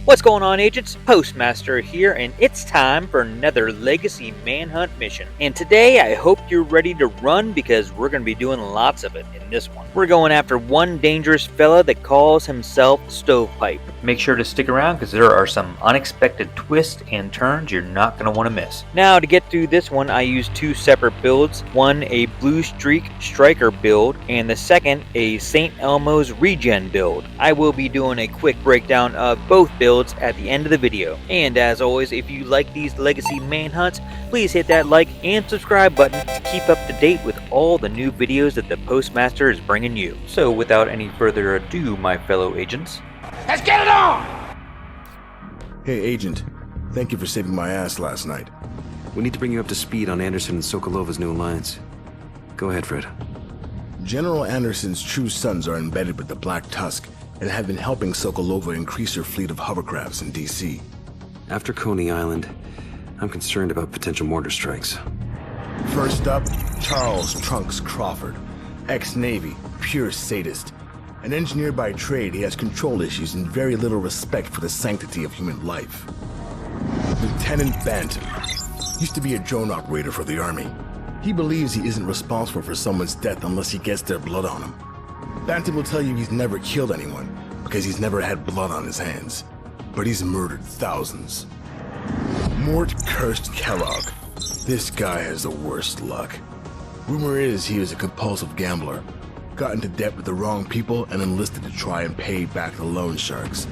What's going on, agents? Postmaster here, and it's time for another Legacy Manhunt mission. And today I hope you're ready to run because we're going to be doing lots of it in this one. We're going after one dangerous fella that calls himself Stovepipe. Make sure to stick around because there are some unexpected twists and turns you're not going to want to miss. Now, to get through this one, I used two separate builds. One, a Bluescreen Striker build, and the second, a St. Elmo'S Regen build. I will be doing a quick breakdown of both builds at the end of the video. And as always, if you like these Legacy Manhunts, please hit that like and subscribe button to keep up to date with all the new videos that the Postmaster is bringing you. So without any further ado, my fellow agents, let's get it on! Hey, Agent. Thank you for saving my ass last night. We need to bring you up to speed on Anderson and Sokolova's new alliance. Go ahead, Fred. General Anderson's true sons are embedded with the Black Tusk and have been helping Sokolova increase her fleet of hovercrafts in D.C. After Coney Island, I'm concerned about potential mortar strikes. First up, Charles Trunks Crawford, ex-Navy, pure sadist. An engineer by trade, he has control issues and very little respect for the sanctity of human life. Lieutenant Bantam used to be a drone operator for the Army. He believes he isn't responsible for someone's death unless he gets their blood on him. Bantam will tell you he's never killed anyone because he's never had blood on his hands, but he's murdered thousands. Mort Cursed Kellogg. This guy has the worst luck. Rumor is he was a compulsive gambler, got into debt with the wrong people and enlisted to try and pay back the loan sharks.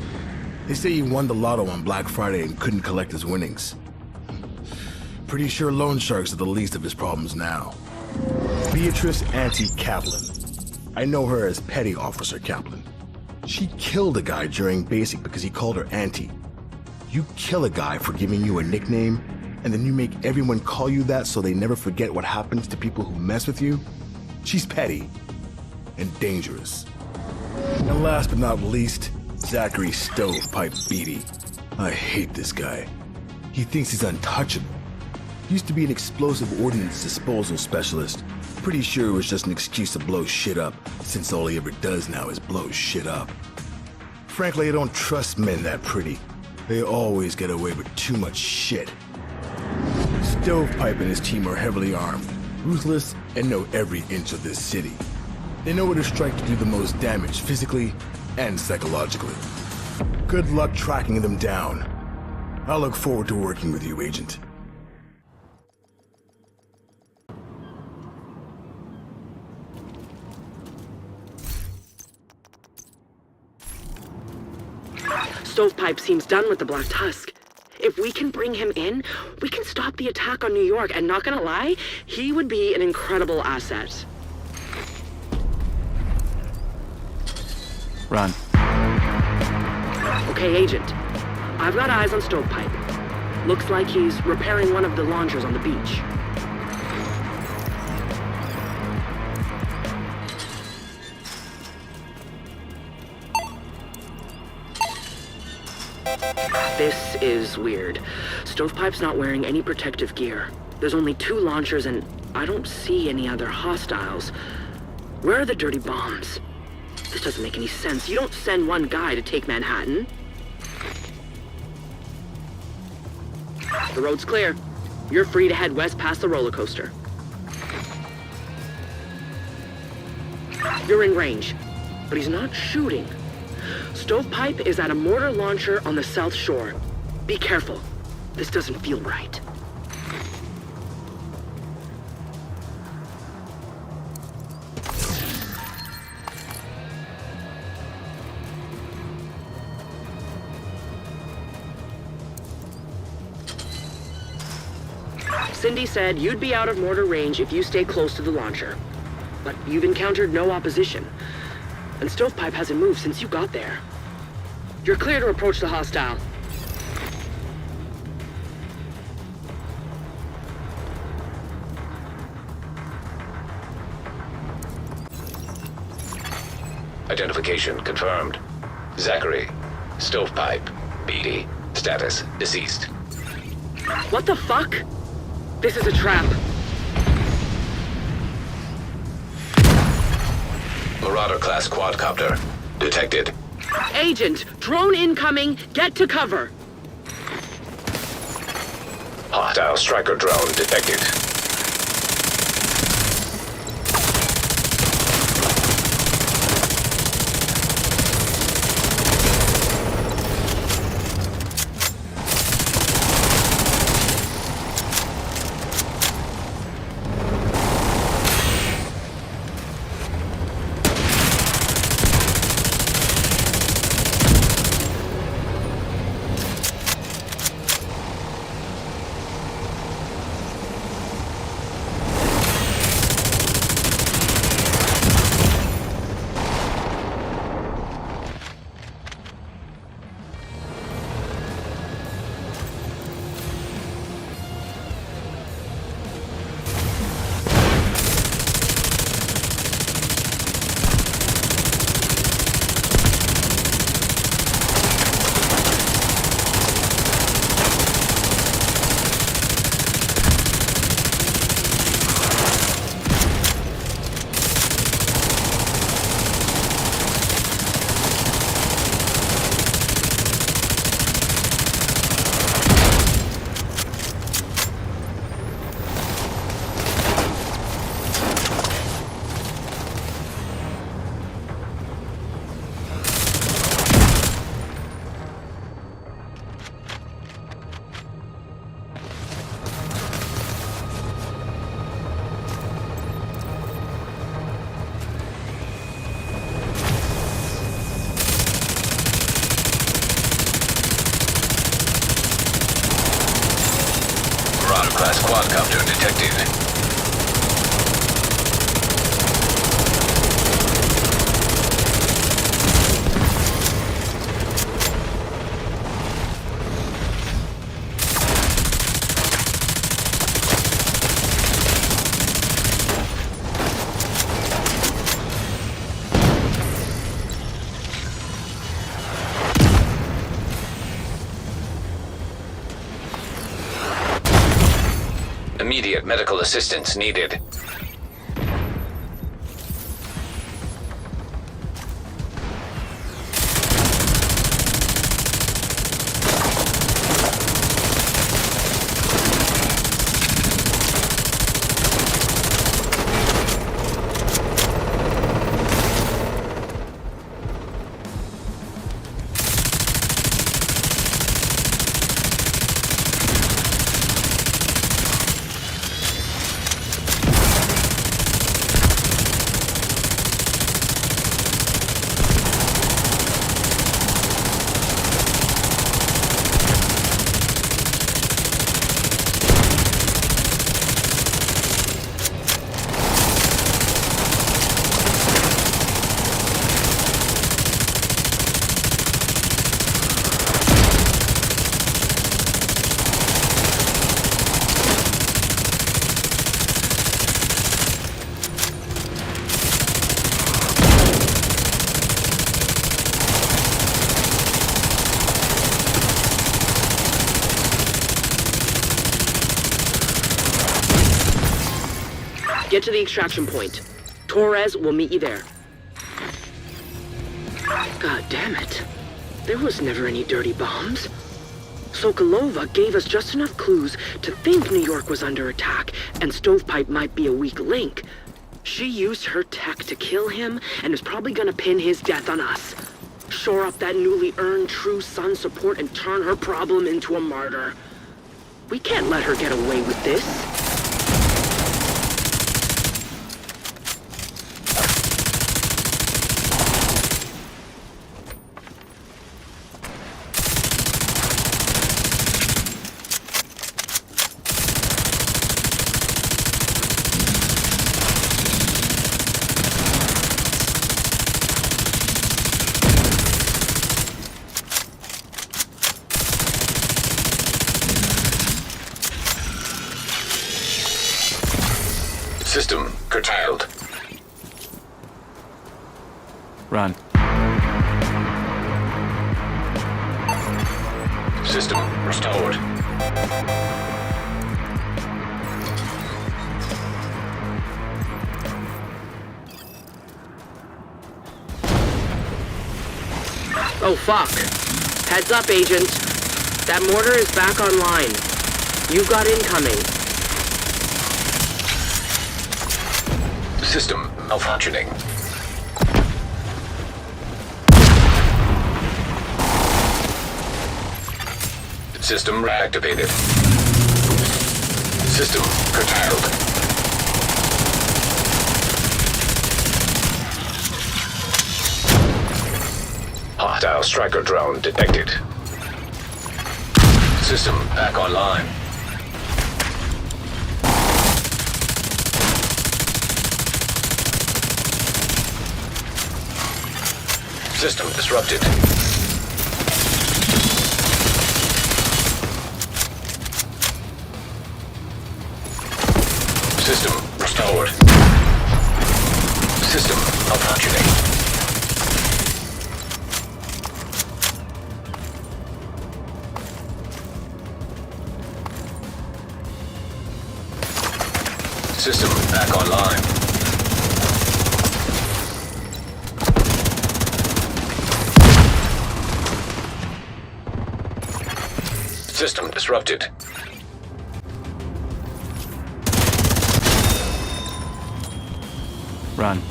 They say he won the lotto on Black Friday and couldn't collect his winnings. Pretty sure loan sharks are the least of his problems now. Beatrice Auntie Kaplan. I know her as Petty Officer Kaplan. She killed a guy during basic because he called her Auntie. You kill a guy for giving you a nickname, and then you make everyone call you that so they never forget what happens to people who mess with you? She's petty and dangerous. And last but not least, Zachary Stovepipe Beatty. I hate this guy. He thinks he's untouchable. Used to be an explosive ordnance disposal specialist. Pretty sure it was just an excuse to blow shit up, since all he ever does now is blow shit up. Frankly, I don't trust men that pretty. They always get away with too much shit. Stovepipe and his team are heavily armed, ruthless, and know every inch of this city. They know where to strike to do the most damage, physically and psychologically. Good luck tracking them down. I look forward to working with you, Agent. Stovepipe seems done with the Black Tusk. If we can bring him in, we can stop the attack on New York, and not gonna lie, he would be an incredible asset. Run. Okay, Agent. I've got eyes on Stovepipe. Looks like he's repairing one of the launchers on the beach. This is weird. Stovepipe's not wearing any protective gear. There's only two launchers and I don't see any other hostiles. Where are the dirty bombs? This doesn't make any sense. You don't send one guy to take Manhattan. The road's clear. You're free to head west past the roller coaster. You're in range, but he's not shooting. Stovepipe is at a mortar launcher on the south shore. Be careful. This doesn't feel right. Cindy said you'd be out of mortar range if you stay close to the launcher. But you've encountered no opposition. And Stovepipe hasn't moved since you got there. You're clear to approach the hostile. Identification confirmed. Zachary, Stovepipe, Beatty, status deceased. What the fuck? This is a trap. Marauder-class quadcopter detected. Agent, drone incoming. Get to cover. Hostile striker drone detected. Class quadcopter detected. Immediate medical assistance needed. Get to the extraction point. Torres will meet you there. God damn it. There was never any dirty bombs. Sokolova gave us just enough clues to think New York was under attack, and Stovepipe might be a weak link. She used her tech to kill him, and is probably gonna pin his death on us. Shore up that newly earned True Sun support and turn her problem into a martyr. We can't let her get away with this. System curtailed. Run. System restored. Oh, fuck. Heads up, Agent. That mortar is back online. You've got incoming. System malfunctioning. System reactivated. System curtailed. Hostile striker drone detected. System back online. System disrupted. System restored. System malfunctioning. System back online. System disrupted. Run.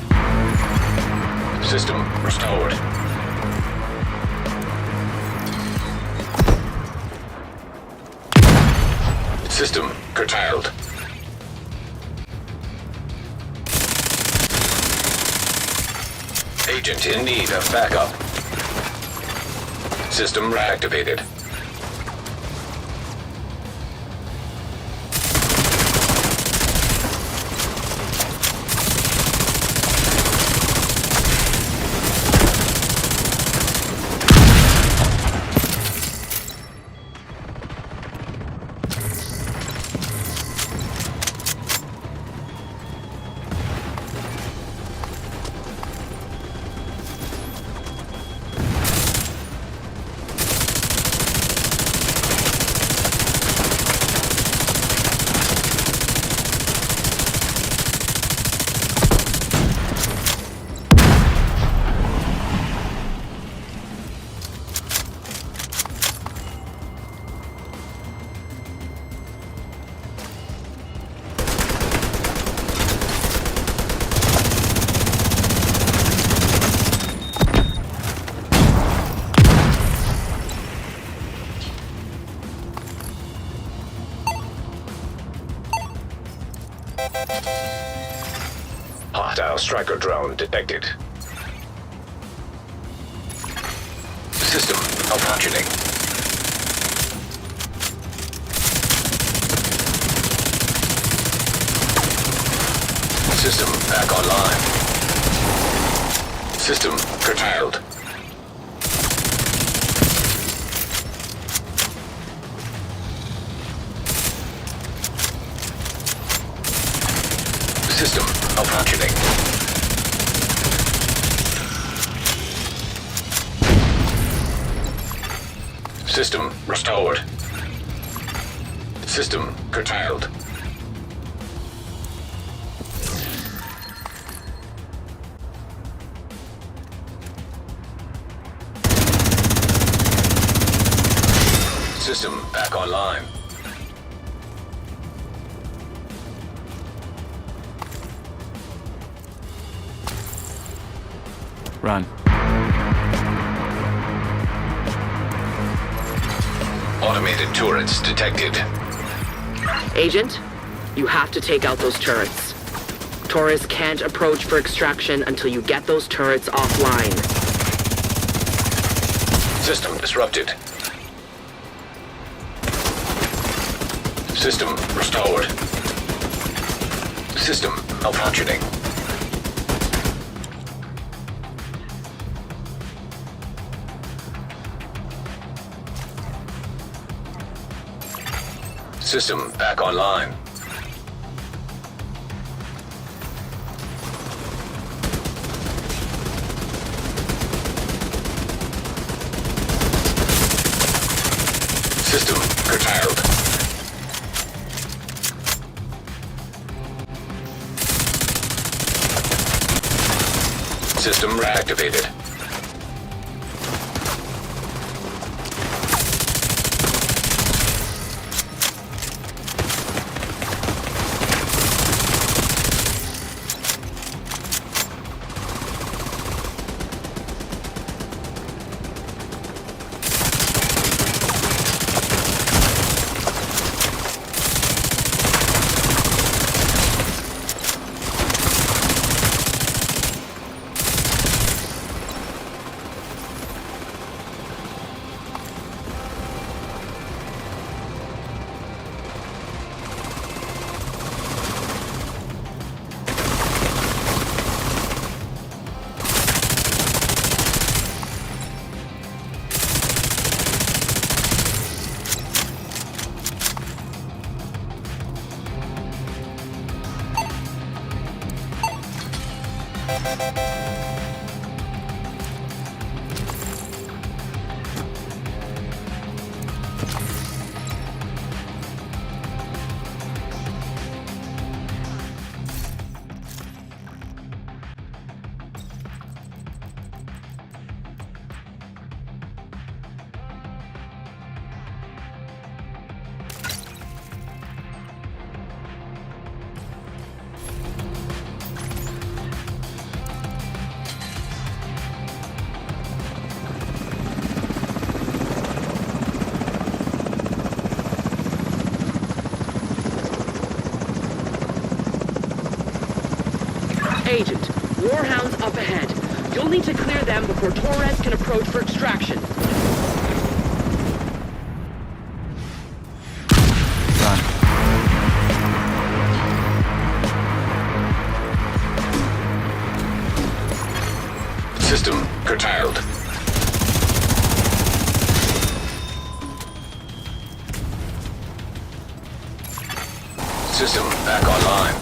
System restored. System curtailed. Agent in need of backup. System reactivated. Hostile striker drone detected. System malfunctioning. System back online. System curtailed. System malfunctioning. System restored. System curtailed. System back online. Run. Automated turrets detected. Agent, you have to take out those turrets. Taurus can't approach for extraction until you get those turrets offline. System disrupted. System restored. System malfunctioning. System back online. System curtailed. System reactivated. Agent, Warhounds up ahead. You'll need to clear them before Torres can approach for extraction. System curtailed. System back online.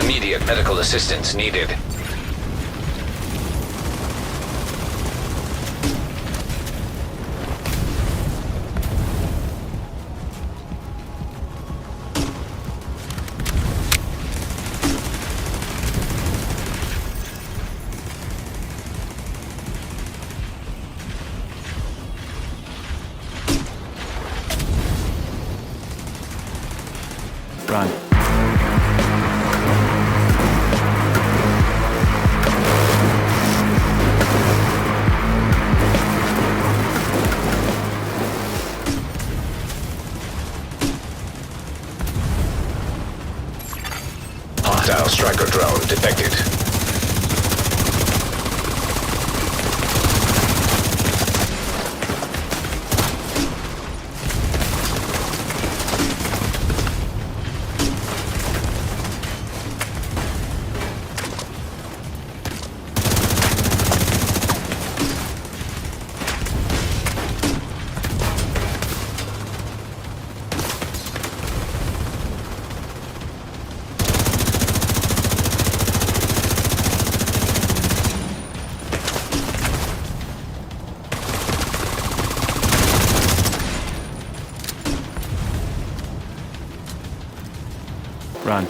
Immediate medical assistance needed. Run. Hostile striker drone detected. Run.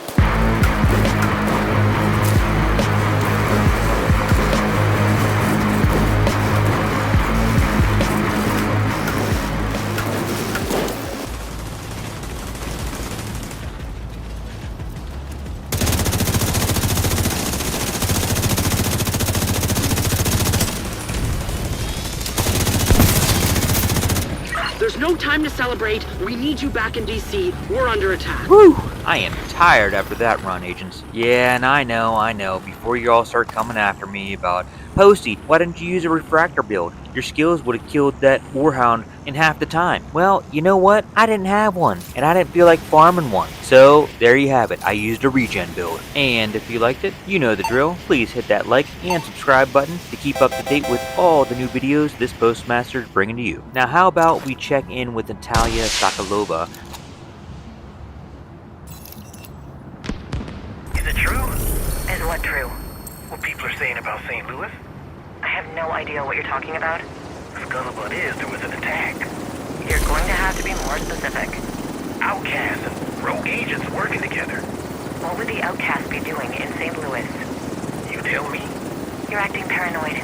There's no time to celebrate. We need you back in DC. We're under attack. Whew! I am tired after that run, agents. Yeah, and I know, before you all start coming after me about Posty, why didn't you use a refractor build? Your skills would have killed that warhound in half the time. Well, you know what? I didn't have one, and I didn't feel like farming one. So, there you have it. I used a regen build. And if you liked it, you know the drill. Please hit that like and subscribe button to keep up to date with all the new videos this Postmaster is bringing to you. Now, how about we check in with Natalia Sokolova? Is it true? Is what true? What people are saying about St. Louis? I have no idea what you're talking about. Scuttlebutt is there was an attack. You're going to have to be more specific. Outcasts and rogue agents working together. What would the outcasts be doing in St. Louis? You tell me. You're acting paranoid.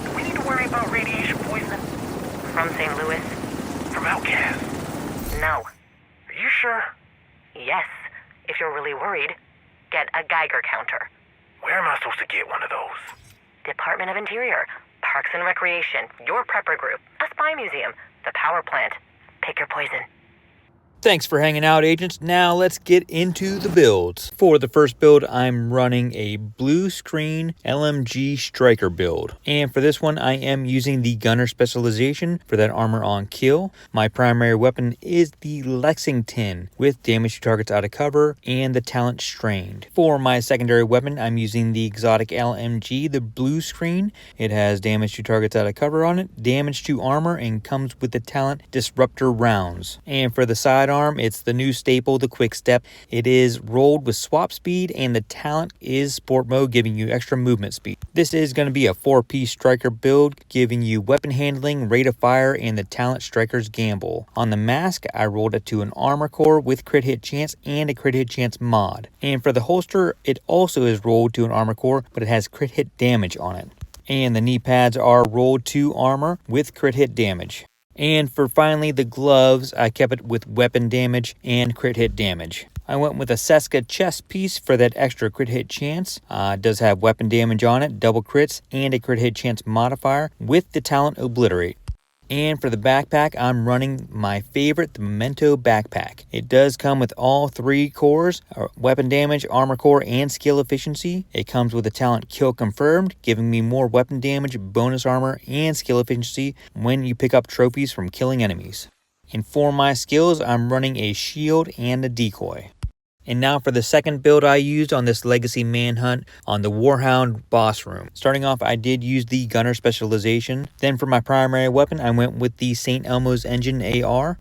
Do we need to worry about radiation poisoning? From St. Louis? From outcasts? No. Are you sure? Yes. If you're really worried, get a Geiger counter. Where am I supposed to get one of those? Department of Interior, Parks and Recreation, your prepper group, a spy museum, the power plant. Pick your poison. Thanks for hanging out, agents. Now let's get into the builds. For the first build, I'm running a Bluescreen LMG Striker build. And for this one, I am using the gunner specialization for that armor on kill. My primary weapon is the Lexington with damage to targets out of cover and the talent strained. For my secondary weapon, I'm using the exotic LMG, the Bluescreen. It has damage to targets out of cover on it, damage to armor, and comes with the talent disruptor rounds. And for the sidearm, it's the new staple, the quick step. It is rolled with swap speed, and the talent is sport mode, giving you extra movement speed. This is going to be a 4-piece striker build, giving you weapon handling, rate of fire, and the talent striker's gamble. On the mask, I rolled it to an armor core with crit hit chance and a crit hit chance mod. And for the holster, it also is rolled to an armor core, but it has crit hit damage on it. And the knee pads are rolled to armor with crit hit damage. And for finally the gloves, I kept it with weapon damage and crit hit damage. I went with a Seska chest piece for that extra crit hit chance. It does have weapon damage on it, double crits, and a crit hit chance modifier with the talent Obliterate. And for the backpack, I'm running my favorite, the Memento backpack. It does come with all 3 cores, weapon damage, armor core, and skill efficiency. It comes with the talent Kill Confirmed, giving me more weapon damage, bonus armor, and skill efficiency when you pick up trophies from killing enemies. And for my skills, I'm running a shield and a decoy. And now for the second build I used on this Legacy Manhunt on the Warhound boss room. Starting off, I did use the gunner specialization. Then for my primary weapon, I went with the St. Elmo'S engine AR.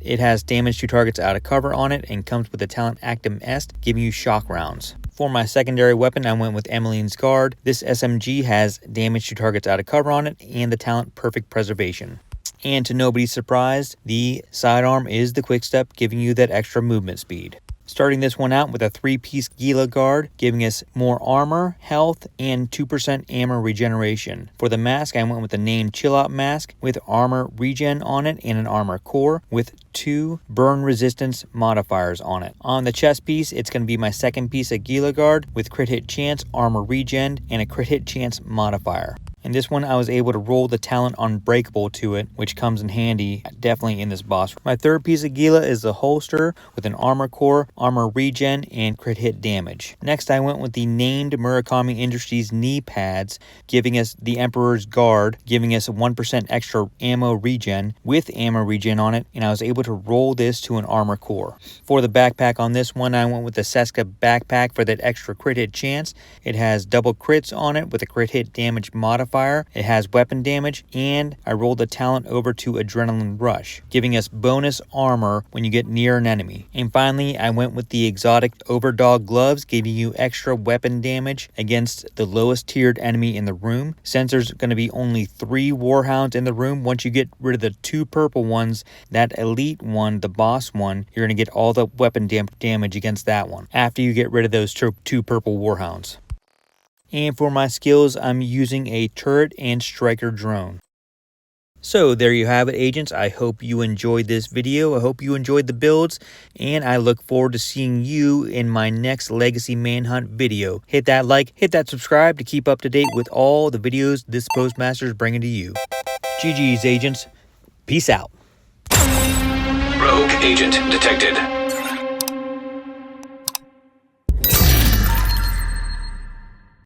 It has damage to targets out of cover on it and comes with the talent Actum Est, giving you shock rounds. For my secondary weapon, I went with Emmeline's Guard. This SMG has damage to targets out of cover on it and the talent Perfect Preservation. And to nobody's surprise, the sidearm is the quick step, giving you that extra movement speed. Starting this one out with a 3-piece Gila Guard, giving us more armor, health, and 2% ammo regeneration. For the mask, I went with the named Chill Out mask with armor regen on it and an armor core with 2 burn resistance modifiers on it. On the chest piece, it's going to be my second piece of Gila Guard with crit hit chance, armor regen, and a crit hit chance modifier. In this one, I was able to roll the talent Unbreakable to it, which comes in handy definitely in this boss. My third piece of Gila is the holster with an armor core, armor regen, and crit hit damage. Next, I went with the named Murakami Industries knee pads, giving us the Emperor's Guard, giving us 1% extra ammo regen with ammo regen on it, and I was able to roll this to an armor core. For the backpack on this one, I went with the Seska backpack for that extra crit hit chance. It has double crits on it with a crit hit damage modifier. It has weapon damage, and I rolled the talent over to Adrenaline Rush, giving us bonus armor when you get near an enemy. And finally, I went with the exotic Overdog gloves, giving you extra weapon damage against the lowest tiered enemy in the room. Since there's going to be only 3 Warhounds in the room, once you get rid of the 2 purple ones, that elite one, the boss one, you're going to get all the weapon damage against that one after you get rid of those 2 purple Warhounds. And for my skills, I'm using a turret and striker drone. So there you have it, agents. I hope you enjoyed this video. I hope you enjoyed the builds, and I look forward to seeing you in my next Legacy Manhunt video. Hit that like, hit that subscribe to keep up to date with all the videos this Postmaster is bringing to you. GG's, agents. Peace out. Rogue agent detected.